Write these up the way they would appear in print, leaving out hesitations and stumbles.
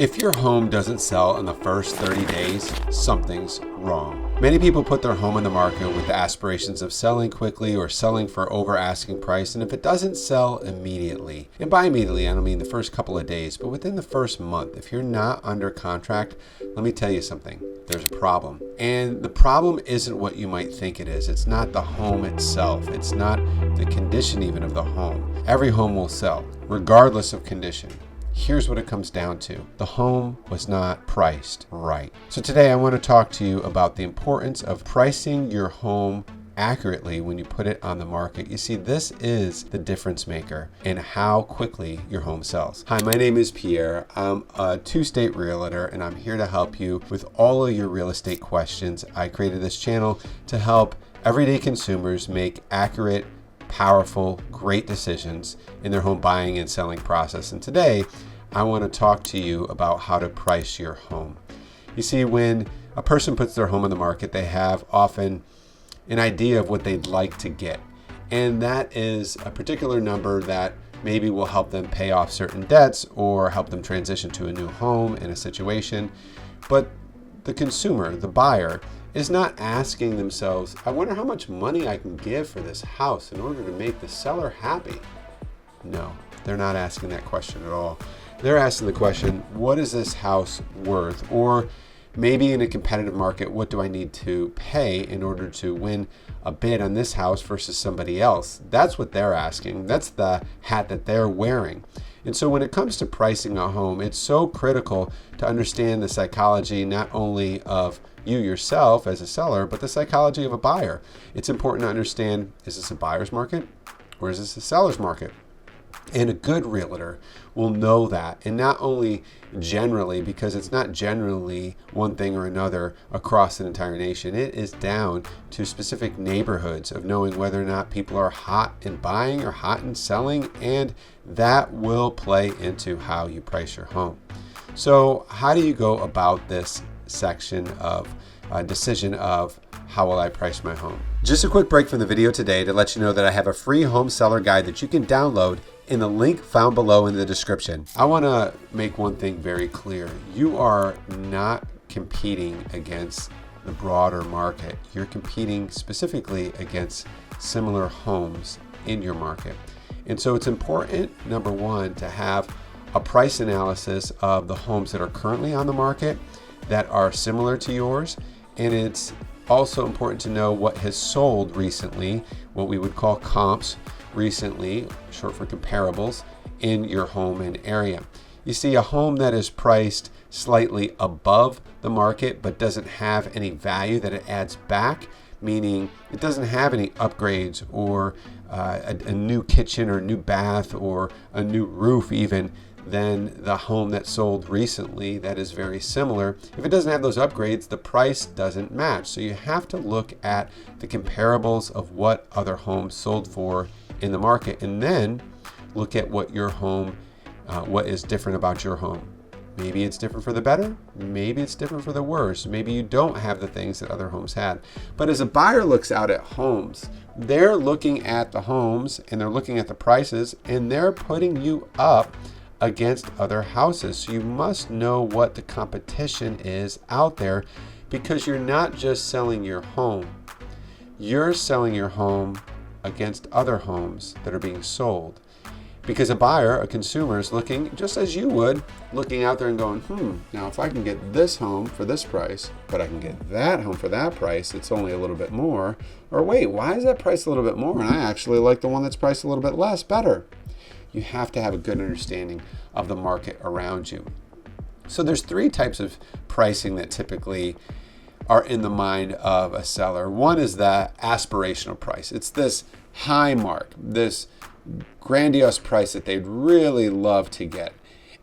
If your home doesn't sell in the first 30 days, something's wrong. Many people put their home on the market with the aspirations of selling quickly or selling for over asking price, and if it doesn't sell immediately, and by immediately I don't mean the first couple of days, but within the first month, if you're not under contract, let me tell you something, there's a problem. And the problem isn't what you might think it is. It's not the home itself. It's not the condition even of the home. Every home will sell, regardless of condition. Here's what it comes down to. The home was not priced right. So today I want to talk to you about the importance of pricing your home accurately when you put it on the market. You see, this is the difference maker in how quickly your home sells. Hi, my name is Pierre. I'm a two-state realtor and I'm here to help you with all of your real estate questions. I created this channel to help everyday consumers make accurate, powerful, great decisions in their home buying and selling process. And today, I want to talk to you about how to price your home. You see, when a person puts their home on the market, they have often an idea of what they'd like to get. And that is a particular number that maybe will help them pay off certain debts or help them transition to a new home in a situation. But the consumer, the buyer, is not asking themselves, I wonder how much money I can give for this house in order to make the seller happy. No, they're not asking that question at all. They're asking the question, what is this house worth? Or maybe in a competitive market, what do I need to pay in order to win a bid on this house versus somebody else? That's what they're asking. That's the hat that they're wearing. And so when it comes to pricing a home, it's so critical to understand the psychology not only of you yourself as a seller, but the psychology of a buyer. It's important to understand, is this a buyer's market or is this a seller's market? And a good realtor will know that. And not only generally, because it's not generally one thing or another across an entire nation. It is down to specific neighborhoods of knowing whether or not people are hot in buying or hot in selling. And that will play into how you price your home. So how do you go about this section of decision of how will I price my home? Just a quick break from the video today to let you know that I have a free home seller guide that you can download in the link found below in the description. I want to make one thing very clear. You are not competing against the broader market. You're competing specifically against similar homes in your market. And so it's important, number one, to have a price analysis of the homes that are currently on the market that are similar to yours. And it's also important to know what has sold recently, what we would call comps recently, short for comparables, in your home and area. You see, a home that is priced slightly above the market but doesn't have any value that it adds back, meaning it doesn't have any upgrades or a new kitchen or new bath or a new roof even, than the home that sold recently that is very similar. If it doesn't have those upgrades, the price doesn't match. So you have to look at the comparables of what other homes sold for in the market, and then look at what your home, what is different about your home. Maybe it's different for the better, maybe it's different for the worse, maybe you don't have the things that other homes had. But as a buyer looks out at homes, they're looking at the homes and they're looking at the prices and they're putting you up against other houses. So you must know what the competition is out there, because you're not just selling your home, you're selling your home against other homes that are being sold. Because a buyer, a consumer, is looking, just as you would, looking out there and going, now if I can get this home for this price, but I can get that home for that price, it's only a little bit more. Or wait, why is that price a little bit more? And I actually like the one that's priced a little bit less better. You have to have a good understanding of the market around you. So there's three types of pricing that typically are in the mind of a seller. One is the aspirational price. It's this high mark, this grandiose price that they'd really love to get.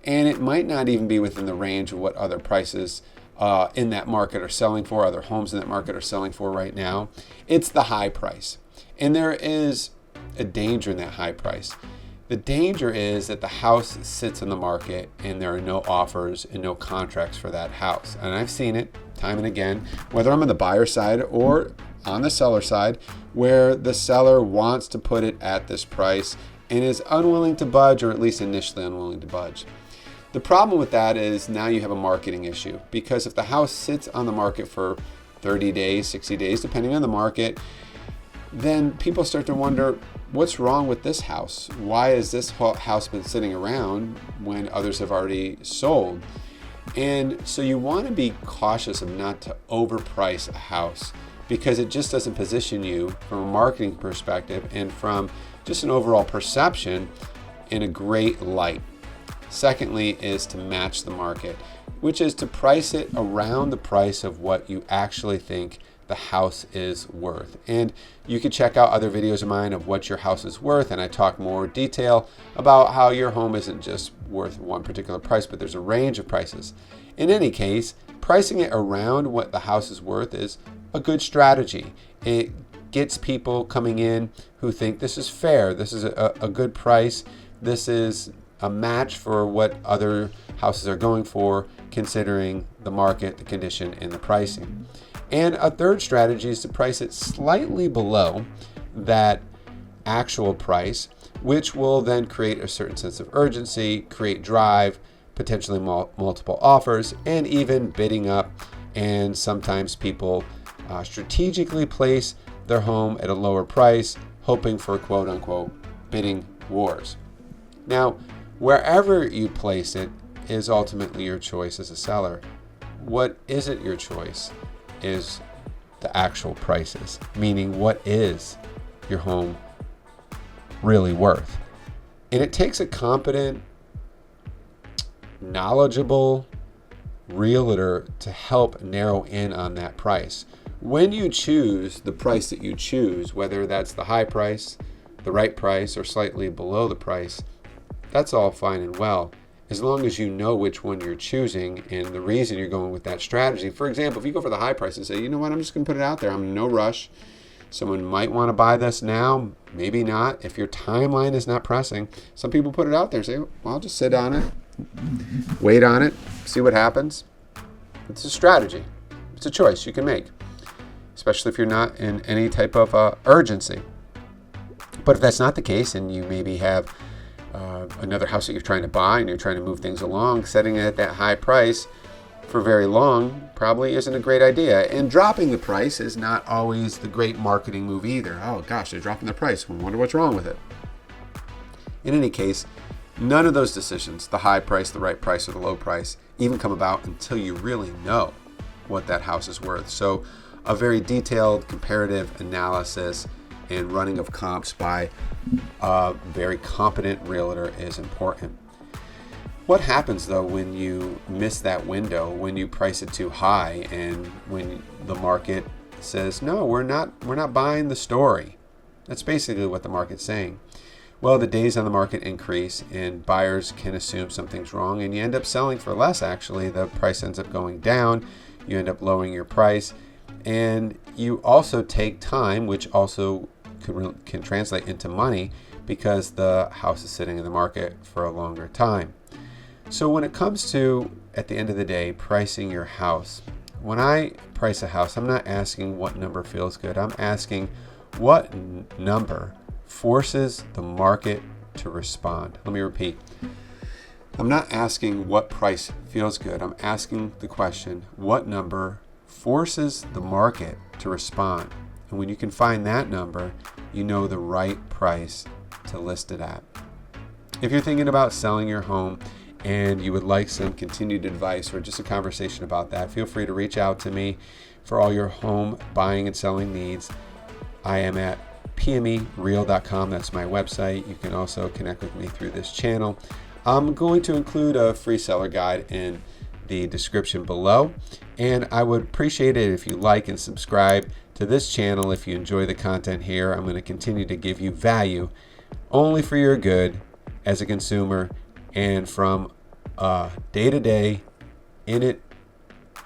And it might not even be within the range of what other prices in that market are selling for, other homes in that market are selling for right now. It's the high price. And there is a danger in that high price. The danger is that the house sits on the market and there are no offers and no contracts for that house. And I've seen it time and again, whether I'm on the buyer side or on the seller side, where the seller wants to put it at this price and is unwilling to budge, or at least initially unwilling to budge. The problem with that is now you have a marketing issue, because if the house sits on the market for 30 days, 60 days, depending on the market, then people start to wonder, what's wrong with this house? Why has this house been sitting around when others have already sold? And so you want to be cautious of not to overprice a house, because it just doesn't position you from a marketing perspective and from just an overall perception in a great light. Secondly is to match the market, which is to price it around the price of what you actually think the house is worth. And you can check out other videos of mine of what your house is worth, and I talk more detail about how your home isn't just worth one particular price, but there's a range of prices. In any case, pricing it around what the house is worth is a good strategy. It gets people coming in who think this is fair, this is a good price, this is a match for what other houses are going for, considering the market, the condition, and the pricing. And a third strategy is to price it slightly below that actual price, which will then create a certain sense of urgency, create drive, potentially multiple offers, and even bidding up. And sometimes people strategically place their home at a lower price, hoping for quote unquote bidding wars. Now, wherever you place it is ultimately your choice as a seller. What isn't your choice is the actual prices, meaning what is your home really worth? And it takes a competent, knowledgeable realtor to help narrow in on that price. When you choose the price that you choose, whether that's the high price, the right price, or slightly below the price, that's all fine and well, as long as you know which one you're choosing and the reason you're going with that strategy. For example, if you go for the high price and say, you know what, I'm just going to put it out there, I'm in no rush. Someone might want to buy this now, maybe not. If your timeline is not pressing, some people put it out there and say, well, I'll just sit on it, wait on it, see what happens. It's a strategy. It's a choice you can make, especially if you're not in any type of urgency. But if that's not the case, and you maybe have another house that you're trying to buy and you're trying to move things along, setting it at that high price for very long probably isn't a great idea. And dropping the price is not always the great marketing move either. Oh gosh, they're dropping the price. I wonder what's wrong with it. In any case, none of those decisions, the high price, the right price, or the low price, even come about until you really know what that house is worth. So a very detailed comparative analysis and running of comps by a very competent realtor is important. What happens though when you miss that window, when you price it too high, and when the market says, no, we're not buying the story? That's basically what the market's saying. Well, the days on the market increase and buyers can assume something's wrong, and you end up selling for less. Actually, the price ends up going down. You end up lowering your price, and you also take time, which also can translate into money, because the house is sitting in the market for a longer time. So when it comes to, at the end of the day, pricing your house, when I price a house, I'm not asking what number feels good. I'm asking what number forces the market to respond. Let me repeat. I'm not asking what price feels good. I'm asking the question, what number forces the market to respond? And when you can find that number, you know the right price to list it at. If you're thinking about selling your home and you would like some continued advice or just a conversation about that, feel free to reach out to me for all your home buying and selling needs. I am at pmereal.com. That's my website. You can also connect with me through this channel. I'm going to include a free seller guide in the description below, and I would appreciate it if you like and subscribe to this channel. If you enjoy the content here, I'm going to continue to give you value only for your good as a consumer and from a day-to-day in it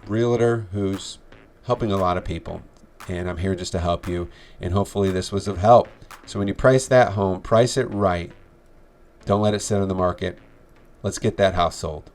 realtor who's helping a lot of people. And I'm here just to help you, and hopefully this was of help. So when you price that home, price it right. Don't let it sit on the market. Let's get that house sold.